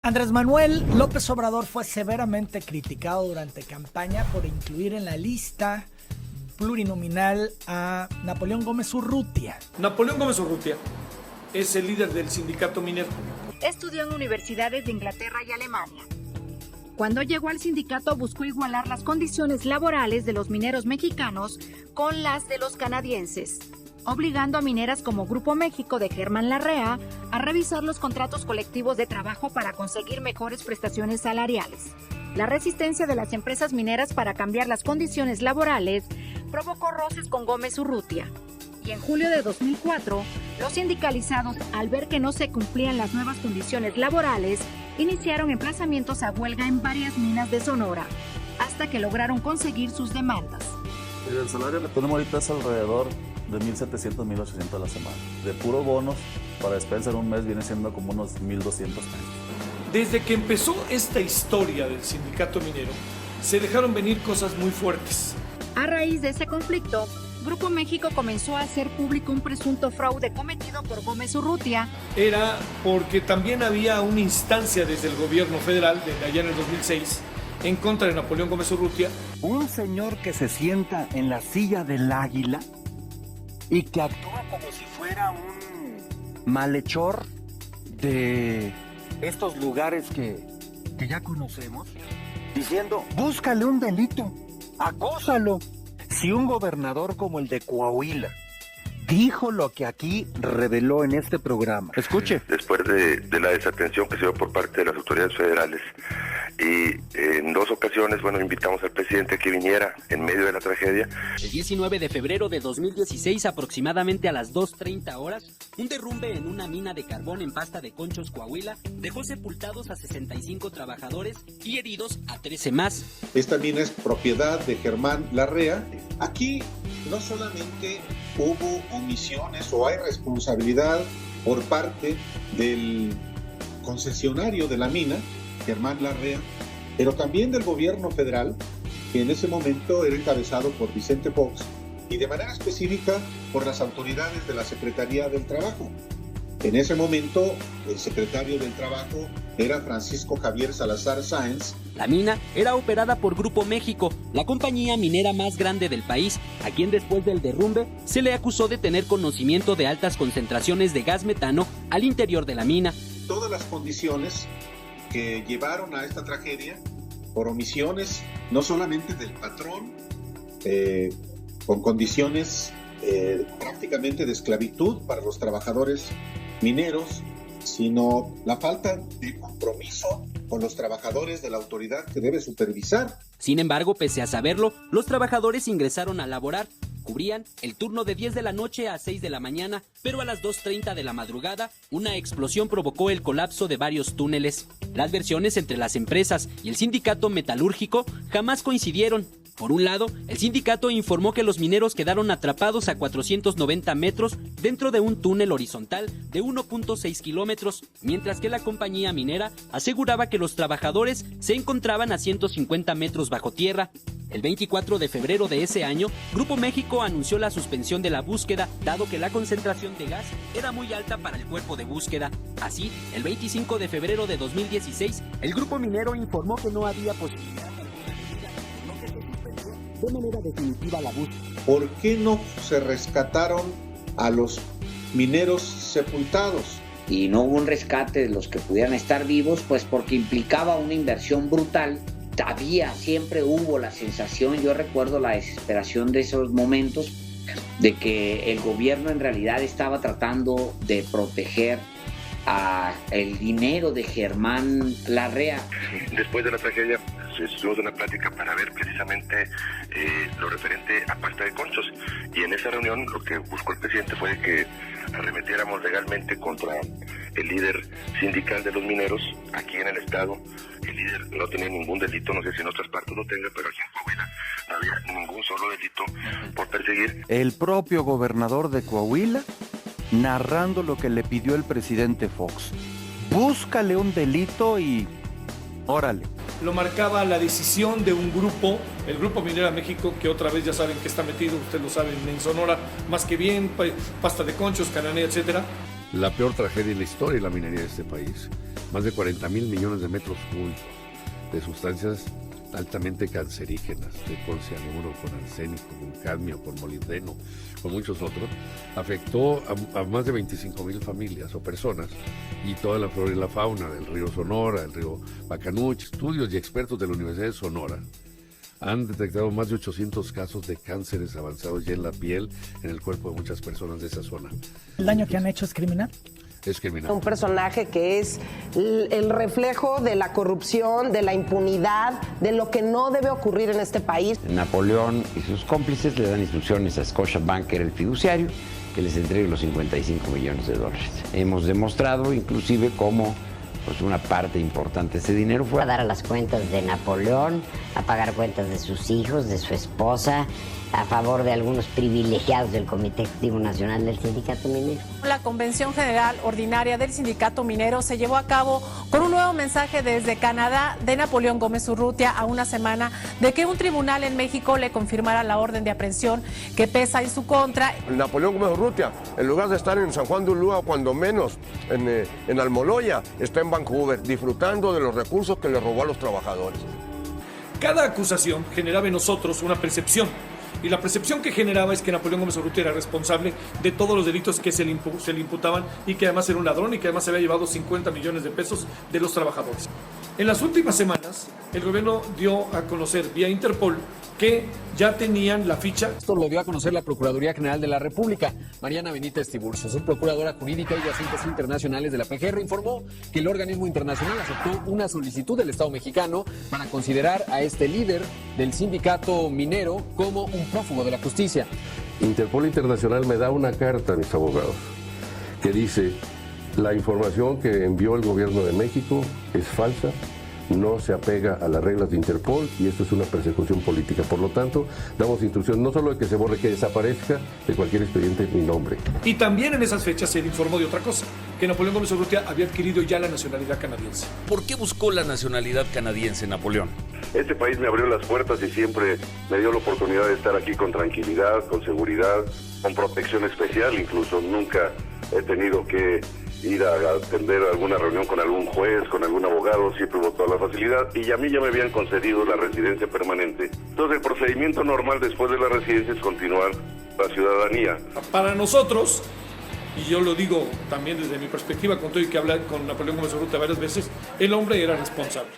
Andrés Manuel López Obrador fue severamente criticado durante campaña por incluir en la lista plurinominal a Napoleón Gómez Urrutia. Napoleón Gómez Urrutia es el líder del sindicato minero. Estudió en universidades de Inglaterra y Alemania. Cuando llegó al sindicato buscó igualar las condiciones laborales de los mineros mexicanos con las de los canadienses, obligando a mineras como Grupo México de Germán Larrea a revisar los contratos colectivos de trabajo para conseguir mejores prestaciones salariales. La resistencia de las empresas mineras para cambiar las condiciones laborales provocó roces con Gómez Urrutia. Y en julio de 2004, los sindicalizados, al ver que no se cumplían las nuevas condiciones laborales, iniciaron emplazamientos a huelga en varias minas de Sonora, hasta que lograron conseguir sus demandas. El salario que tenemos ahorita es alrededor de 1.700, 1.800 a la semana. De puro bonos, para despensa en un mes viene siendo como unos 1.200 pesos. Desde que empezó esta historia del sindicato minero, se dejaron venir cosas muy fuertes. A raíz de ese conflicto, Grupo México comenzó a hacer público un presunto fraude cometido por Gómez Urrutia. Era porque también había una instancia desde el gobierno federal, desde allá en el 2006, en contra de Napoleón Gómez Urrutia. Un señor que se sienta en la silla del águila y que actúa como si fuera un malhechor de estos lugares que ya conocemos, diciendo, búscale un delito, acósalo. Si un gobernador como el de Coahuila dijo lo que aquí reveló en este programa, escuche. Después de la desatención que se dio por parte de las autoridades federales y en dos ocasiones, invitamos al presidente que viniera en medio de la tragedia. El 19 de febrero de 2016, aproximadamente a las 2:30 horas, un derrumbe en una mina de carbón en Pasta de Conchos, Coahuila, dejó sepultados a 65 trabajadores y heridos a 13 más. Esta mina es propiedad de Germán Larrea. Aquí no solamente hubo omisiones o hay responsabilidad por parte del concesionario de la mina, Germán Larrea, pero también del gobierno federal, que en ese momento era encabezado por Vicente Fox, y de manera específica por las autoridades de la Secretaría del Trabajo. En ese momento, el secretario del Trabajo era Francisco Javier Salazar Sáenz. La mina era operada por Grupo México, la compañía minera más grande del país, a quien después del derrumbe se le acusó de tener conocimiento de altas concentraciones de gas metano al interior de la mina. Todas las condiciones que llevaron a esta tragedia, por omisiones no solamente del patrón, con condiciones prácticamente de esclavitud para los trabajadores mineros, sino la falta de compromiso con los trabajadores de la autoridad que debe supervisar. Sin embargo, pese a saberlo, los trabajadores ingresaron a laborar. Cubrían el turno de 10 de la noche a 6 de la mañana, pero a las 2:30 de la madrugada, una explosión provocó el colapso de varios túneles. Las versiones entre las empresas y el sindicato metalúrgico jamás coincidieron. Por un lado, el sindicato informó que los mineros quedaron atrapados a 490 metros dentro de un túnel horizontal de 1.6 kilómetros, mientras que la compañía minera aseguraba que los trabajadores se encontraban a 150 metros bajo tierra. El 24 de febrero de ese año, Grupo México anunció la suspensión de la búsqueda, dado que la concentración de gas era muy alta para el cuerpo de búsqueda. Así, el 25 de febrero de 2016, el grupo minero informó que no había posibilidad de manera definitiva la búsqueda. ¿Por qué no se rescataron a los mineros sepultados? Y no hubo un rescate de los que pudieran estar vivos, pues porque implicaba una inversión brutal. Siempre hubo la sensación, yo recuerdo la desesperación de esos momentos, de que el gobierno en realidad estaba tratando de proteger el dinero de Germán Larrea. Después de la tragedia, estuvimos en una plática para ver precisamente lo referente a Pasta de Conchos, y en esa reunión lo que buscó el presidente fue que arremetiéramos legalmente contra el líder sindical de los mineros aquí en el estado. El líder no tenía ningún delito, no sé si en otras partes lo tenga, pero aquí en Coahuila no había ningún solo delito por perseguir. El propio gobernador de Coahuila narrando lo que le pidió el presidente Fox. Búscale un delito y órale. Lo marcaba la decisión de un grupo, el Grupo Minera México, que otra vez ya saben que está metido, ustedes lo saben, en Sonora, más que bien, Pasta de Conchos, Cananea, etcétera. La peor tragedia en la historia de la minería de este país. más de 40,000 millones de metros cúbicos de sustancias altamente cancerígenas, con cianuro, con arsénico, con cadmio, con molibdeno, con muchos otros, afectó a más de 25,000 familias o personas y toda la flora y la fauna del río Sonora, el río Bacanuch. Estudios y expertos de la Universidad de Sonora han detectado más de 800 casos de cánceres avanzados ya en la piel, en el cuerpo de muchas personas de esa zona. ¿El daño que han hecho es criminal? Es criminal. Un personaje que es el reflejo de la corrupción, de la impunidad, de lo que no debe ocurrir en este país. Napoleón y sus cómplices le dan instrucciones a Scotiabank, que era el fiduciario, que les entregue los 55 millones de dólares. Hemos demostrado inclusive cómo una parte importante de ese dinero fue a dar a las cuentas de Napoleón, a pagar cuentas de sus hijos, de su esposa, a favor de algunos privilegiados del Comité Ejecutivo Nacional del Sindicato Minero. La Convención General Ordinaria del Sindicato Minero se llevó a cabo con un nuevo mensaje desde Canadá de Napoleón Gómez Urrutia a una semana de que un tribunal en México le confirmara la orden de aprehensión que pesa en su contra. Napoleón Gómez Urrutia, en lugar de estar en San Juan de Ulúa, cuando menos en Almoloya, está en Vancouver, disfrutando de los recursos que le robó a los trabajadores. Cada acusación generaba en nosotros una percepción. Y la percepción que generaba es que Napoleón Gómez Urrutia era responsable de todos los delitos que se le imputaban y que además era un ladrón y que además se había llevado 50 millones de pesos de los trabajadores. En las últimas semanas, el gobierno dio a conocer vía Interpol que ya tenían la ficha. Esto lo dio a conocer la Procuraduría General de la República. Mariana Benítez Tiburcio, subprocuradora jurídica y de asuntos internacionales de la PGR, informó que el organismo internacional aceptó una solicitud del Estado mexicano para considerar a este líder del sindicato minero como un prófugo de la justicia. Interpol Internacional me da una carta a mis abogados que dice: la información que envió el gobierno de México es falsa, no se apega a las reglas de Interpol y esto es una persecución política. Por lo tanto, damos instrucción no solo de que se borre, que desaparezca de cualquier expediente mi nombre. Y también en esas fechas se le informó de otra cosa, que Napoleón Gómez Urrutia había adquirido ya la nacionalidad canadiense. ¿Por qué buscó la nacionalidad canadiense, Napoleón? Este país me abrió las puertas y siempre me dio la oportunidad de estar aquí con tranquilidad, con seguridad, con protección especial. Incluso nunca he tenido que ir a atender alguna reunión con algún juez, con algún abogado, siempre hubo toda la facilidad y a mí ya me habían concedido la residencia permanente. Entonces el procedimiento normal después de la residencia es continuar la ciudadanía. Para nosotros, y yo lo digo también desde mi perspectiva, con todo y que hablé con Napoleón Gómez Urrutia varias veces, el hombre era responsable.